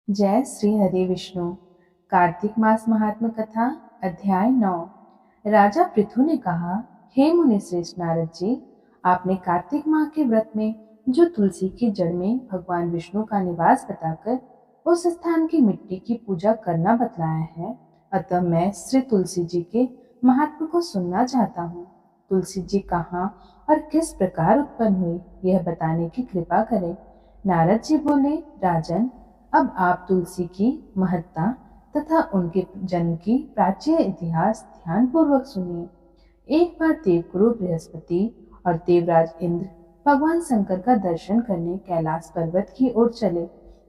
जय श्री हरि विष्णु। कार्तिक मास महात्म कथा अध्याय 9। राजा पृथु ने कहा, हे मुनि श्रेष्ठ नारद जी, आपने कार्तिक माह के व्रत में जो तुलसी की जड़ में भगवान विष्णु का निवास बताकर उस स्थान की मिट्टी की पूजा करना बतलाया है, अतः मैं श्री तुलसी जी के महात्म को सुनना चाहता हूँ। तुलसी जी कहाँ और किस प्रकार उत्पन्न हुई, यह बताने की कृपा करें। नारद जी बोले, राजन, अब आप तुलसी की महत्ता तथा उनके जन्म की प्राचीन इतिहास ध्यान पूर्वक सुनिए। एक बार देवगुरु बृहस्पति और देवराज इंद्र भगवान शंकर का दर्शन करने कैलाश पर्वत की ओर चले।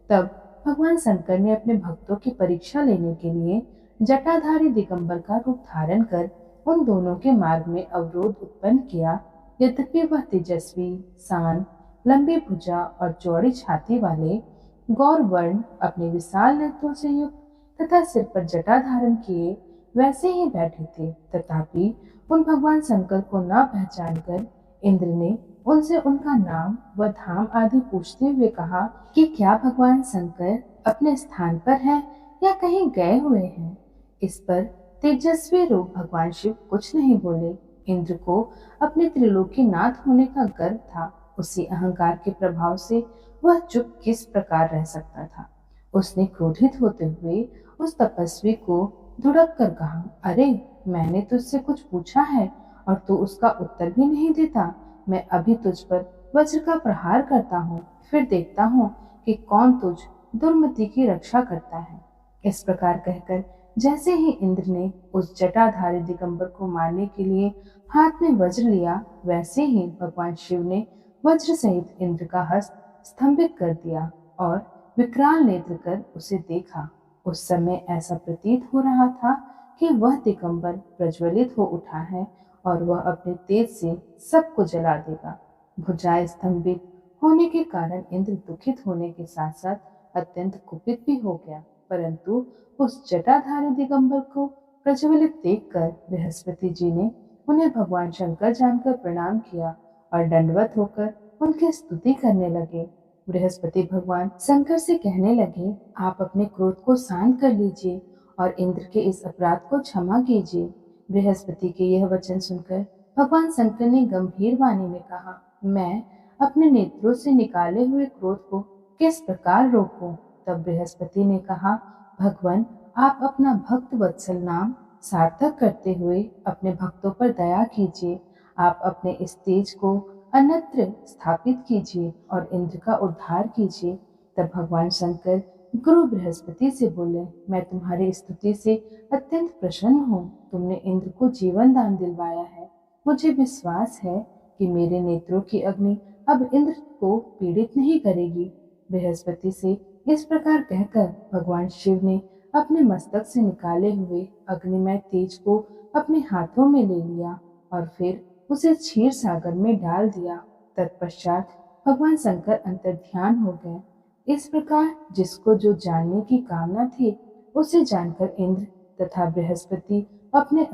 तब भगवान शंकर ने अपने भक्तों की परीक्षा लेने के लिए जटाधारी दिगंबर का रूप धारण कर उन दोनों के मार्ग में अवरोध उत्पन्न किया। यद्यपि वह तेजस्वी, शांत, लंबी भुजा और चौड़ी छाती वाले गौर वर्ण अपने विशाल नेत्रों से युक्त तथा सिर पर जटा धारण किए वैसे ही बैठे थे, तथापि उन भगवान शंकर को न पहचान कर इंद्र ने उनसे उनका नाम व धाम आदि पूछते हुए कहा कि क्या भगवान शंकर अपने स्थान पर हैं या कहीं गए हुए हैं। इस पर तेजस्वी रूप भगवान शिव कुछ नहीं बोले। इंद्र को अपने त्रिलोकीनाथ होने का गर्व था। उसी अहंकार के प्रभाव से वह चुप किस प्रकार रह सकता था। उसने क्रोधित होते हुए उस तपस्वी को धुड़क कर कहा, अरे, मैंने तुझसे कुछ पूछा है और तू उसका उत्तर भी नहीं देता। मैं अभी तुझ पर वज्र का प्रहार करता हूँ, फिर देखता हूँ कि कौन तुझ दुर्मति की रक्षा करता है। इस प्रकार कहकर जैसे ही इंद्र ने उस जटाधारी दिगंबर को मारने के लिए हाथ में वज्र लिया, वैसे ही भगवान शिव ने वज्र सहित इंद्र का हस्त स्तंभित कर दिया और विकराल नेत्र कर उसे देखा। उस समय ऐसा प्रतीत हो रहा था कि वह दिगंबर प्रज्वलित हो उठा है और वह अपने तेज से सबको जला देगा। भुजाएं स्तंभित होने के कारण इंद्र दुखित होने के साथ साथ अत्यंत कुपित भी हो गया, परंतु उस जटाधारी दिगंबर को प्रज्वलित देखकर बृहस्पति जी ने उन्हें भगवान शंकर जानकर प्रणाम किया और दंडवत होकर उनकी स्तुति करने लगे। बृहस्पति भगवान शंकर से कहने लगे, आप अपने क्रोध को शांत कर लीजिए और इंद्र के इस अपराध को क्षमा कीजिए। बृहस्पति के यह वचन सुनकर भगवान शंकर ने गंभीर वाणी में कहा, मैं अपने नेत्रों से निकाले हुए क्रोध को किस प्रकार रोकूं। तब बृहस्पति ने कहा, भगवान, आप अपना भक्त वत्सल नाम सार्थक करते हुए अपने भक्तों पर दया कीजिए। आप अपने इस तेज को अन्यत्र स्थापित कीजिए और इंद्र का उद्धार कीजिए। तब भगवान शंकर गुरु बृहस्पति से बोले, मैं तुम्हारी स्तुति से अत्यंत प्रसन्न हूँ। तुमने इंद्र को जीवन दान दिलवाया है। मुझे विश्वास है कि मेरे नेत्रों की अग्नि अब इंद्र को पीड़ित नहीं करेगी। बृहस्पति से इस प्रकार कहकर भगवान शिव ने अपने मस्तक से निकाले हुए अग्निमय तेज को अपने हाथों में ले लिया और फिर उसे क्षीर सागर में डाल दिया। तत्पश्चात भगवान शंकर अंतर्ध्यान हो गए। इस प्रकार जिसको जो जानने की कामना थी, उसे जानकर इंद्र तथा बृहस्पति अपने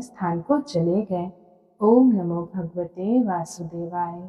स्थान को चले गए। ओम नमो भगवते वासुदेवाय।